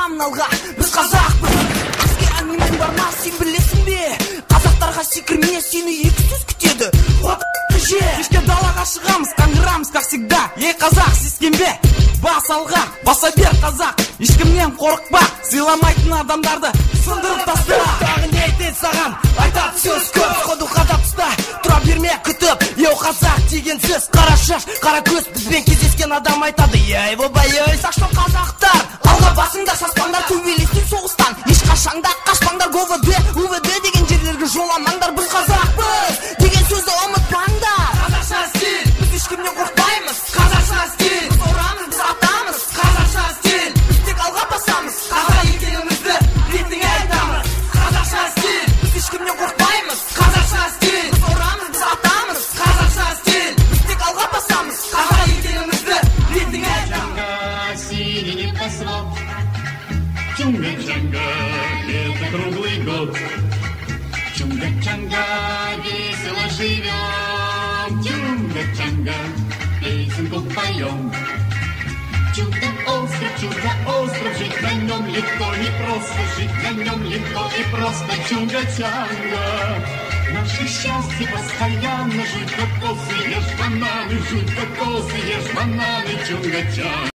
қамын алға, біз қазақпыз. Бізге әңгімең бар ма, сен білесің бе? Қазақтарға секірме, сені екі сөз күтеді. Кешке далаға шығамыз, қаңғырамыз, как всегда. Ей қазақ, сескенбе, бас алға, баса бер қазақ. Ешкімнен қорықпа, сыйламайтын адамдарды сындырып таста. Тағы не айтады саған, айтады сөз көп. Ходу қадап ұста, тұра берме күтіп. Еу қазақ деген сөз, қара шаш, қара көз. Бізбен кездескен адам айтады, ей бобай-ей, сақшыл қазақтар. Алға басыңдар, шаспаңдар, төбелестен соғыстан. Ешқашанда қашпаңдар, ГВД, УВД деген жерлерге жоламаңдар. Біз қазақпыз деген сөзді ұмытпаңдар. Қазақша стиль, біз ешкімнен қорықпаймыз. Қазақша стиль, біз орамыз, біз атамыз. Қазақша стиль, біз тек алға басамыз. Қазақ екенімізді ретіңе айтамыз. Қазақша стиль, біз ешкімнен қорықпаймыз. Қазақша стиль, біз орамыз, біз атамыз. Қазақша стиль, біз тек алға басамыз. Қазақ екенімізді ретіңе айтамыз. Синий небосвод, Чунга-чанга, это круглый год. Чунга-чанга, весело живем. Чунга-чанга, песенку поем. Чудо-остров, жить на нем легко и просто. Жить на нем легко и просто. Чунга-чанга, наше счастье постоянно. Жуть кокосы, ешь бананы, жуть кокосы, ешь бананы. Чунга-чанга.